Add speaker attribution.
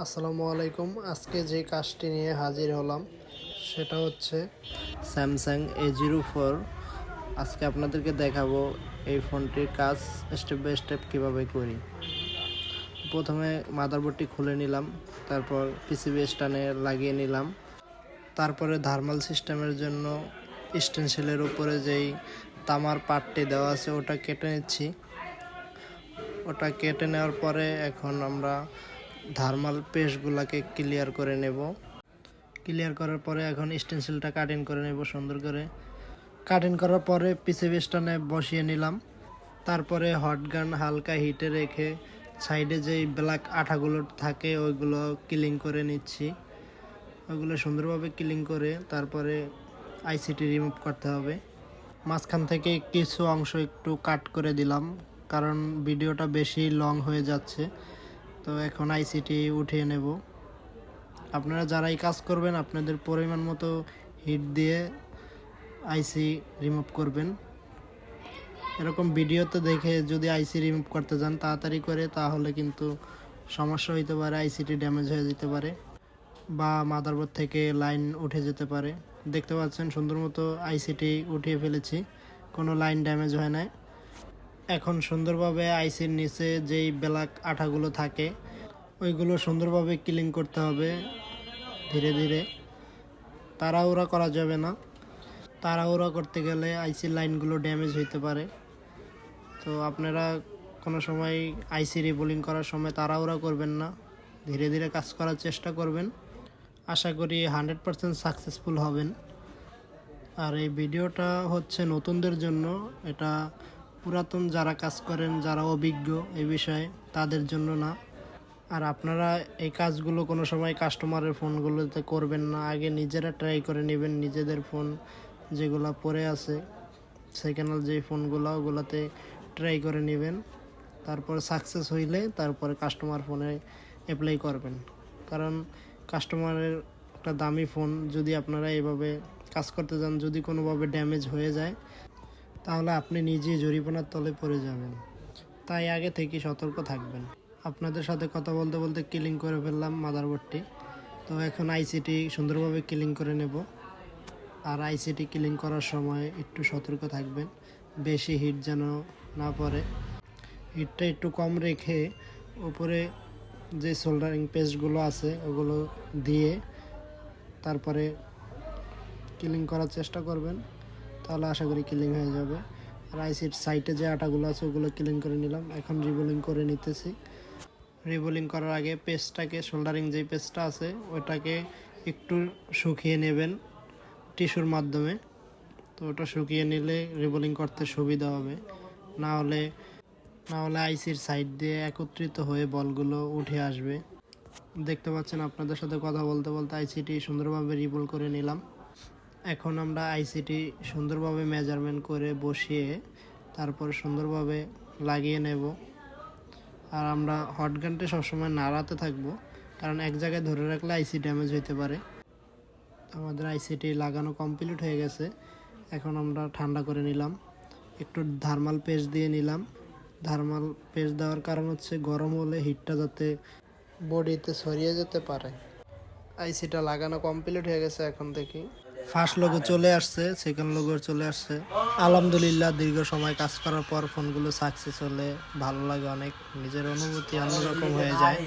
Speaker 1: আসসালামু আলাইকুম। আজকে যে কাজটি নিয়ে হাজির হলাম সেটা হচ্ছে স্যামসাং A04। আজকে আপনাদেরকে দেখাবো এই ফোনটির কাজ স্টেপ বাই স্টেপ কীভাবে করি। প্রথমে মাদারবোর্ডটি খুলে নিলাম, তারপর পিসিবি স্ট্যান্ডে লাগিয়ে নিলাম। তারপরে থার্মাল সিস্টেমের জন্য স্টেনসিলের উপরে যেই তামার পার্টটি দেওয়া আছে ওটা কেটে নিচ্ছি। ওটা কেটে নেওয়ার পরে এখন আমরা থার্মাল পেস্টগুলোকে ক্লিয়ার করে নেব। ক্লিয়ার করার পরে এখন স্টেনসিলটা কাটিং করে নেব সুন্দর করে। কাটিং করার পরে পিসিবি স্ট্যান্ডে বসিয়ে নিলাম। তারপরে হট গান হালকা হিটে রেখে সাইডে যেই ব্ল্যাক আঠাগুলো থাকে ওইগুলো ক্লিন করে নিচ্ছি। ওইগুলো সুন্দরভাবে ক্লিন করে তারপরে আইসিটি রিমুভ করতে হবে। মাঝখান থেকে কিছু অংশ একটু কাট করে দিলাম, কারণ ভিডিওটা বেশি লং হয়ে যাচ্ছে। তো এখন আইসিটি উঠিয়ে নেব। আপনারা যারাই কাজ করবেন আপনাদের পরিমাণ মতো হিট দিয়ে আইসি রিমুভ করবেন। এরকম ভিডিওতে দেখে যদি আইসি রিমুভ করতে যান তাড়াতাড়ি করে, তাহলে কিন্তু সমস্যা হইতে পারে, আইসিটি ড্যামেজ হয়ে যেতে পারে বা মাদারবোর্ড থেকে লাইন উঠে যেতে পারে। দেখতে পাচ্ছেন সুন্দর মতো আইসিটি উঠিয়ে ফেলেছি, কোনো লাইন ড্যামেজ হয় না। এখন সুন্দরভাবে আইসির নিচে যেই ব্ল্যাক আঠাগুলো থাকে ওইগুলো সুন্দরভাবে ক্লিন করতে হবে ধীরে ধীরে। তাড়াহুড়া করা যাবে না, তাড়াহুড়া করতে গেলে আইসির লাইনগুলো ড্যামেজ হইতে পারে। তো আপনারা কোনো সময় আইসি রিবোলিং করার সময় তাড়াহুড়া করবেন না, ধীরে ধীরে কাজ করার চেষ্টা করবেন। আশা করি 100% সাকসেসফুল হবেন। আর এই ভিডিওটা হচ্ছে নতুনদের জন্য, এটা পুরাতন যারা কাজ করেন, যারা অভিজ্ঞ এই বিষয়ে তাদের জন্য না। আর আপনারা এই কাজগুলো কোনো সময় কাস্টমারের ফোনগুলোতে করবেন না, আগে নিজেরা ট্রাই করে নেবেন। নিজেদের ফোন যেগুলো পড়ে আছে সেকেন্ড হ্যান্ড যেই ফোনগুলো ওগুলোতে ট্রাই করে নেবেন। তারপর সাকসেস হইলে তারপরে কাস্টমার ফোনে অ্যাপ্লাই করবেন। কারণ কাস্টমারের একটা দামি ফোন যদি আপনারা এইভাবে কাজ করতে যান, যদি কোনোভাবে ড্যামেজ হয়ে যায় তাহলে আপনি নিজেই জরিমানার তলে পড়ে যাবেন। তাই আগে থেকে সতর্ক থাকবেন। আপনাদের সাথে কথা বলতে বলতে ক্লিন করে ফেললাম মাদারবোর্ডটি। তো এখন আইসিটি সুন্দরভাবে ক্লিন করে নেব। আর আইসিটি ক্লিন করার সময় একটু সতর্ক থাকবেন, বেশি হিট যেন না পড়ে। হিটটা একটু কম রেখে উপরে যে সোল্ডারিং পেস্টগুলো আছে ওগুলো দিয়ে তারপরে ক্লিন করার চেষ্টা করবেন, তাহলে আশা করি ক্লিন হয়ে যাবে। আর আইসির সাইডে যে আটাগুলো আছে ওগুলো ক্লিন করে নিলাম। এখন রিবোলিং করে নিতেছি। রিবোলিং করার আগে পেস্টটাকে, সোল্ডারিং যেই পেস্টটা আছে ওটাকে একটু শুকিয়ে নেবেন টিস্যুর মাধ্যমে। তো ওটা শুকিয়ে নিলে রিবোলিং করতে সুবিধা হবে, না হলে আইসির সাইড দিয়ে একত্রিত হয়ে বলগুলো উঠে আসবে। দেখতে পাচ্ছেন আপনাদের সাথে কথা বলতে বলতে আইসিটি সুন্দরভাবে রিবোল করে নিলাম। এখন আমরা আইসিটি সুন্দরভাবে মেজারমেন্ট করে বসিয়ে তারপর সুন্দরভাবে লাগিয়ে নেব। আর আমরা হট গানটা সবসময় নাড়াতে থাকবো, কারণ এক জায়গায় ধরে রাখলে আইসি ড্যামেজ হইতে পারে। আমাদের আইসিটি লাগানো কমপ্লিট হয়ে গেছে। এখন আমরা ঠান্ডা করে নিলাম, একটু থার্মাল পেস্ট দিয়ে নিলাম। থার্মাল পেস্ট দেওয়ার কারণ হচ্ছে গরম হলে হিটটা যাতে বডিতে ছড়িয়ে যেতে পারে। আইসিটা লাগানো কমপ্লিট হয়ে গেছে। এখন দেখি ফার্স্ট লোগো চলে আসছে, সেকেন্ড লোগো চলে আসছে। আলহামদুলিল্লাহ, দীর্ঘ সময় কাজ করার পর ফোনগুলো সাকসেস হলে ভালো লাগে অনেক, নিজের অনুভূতি অন্যরকম হয়ে যায়।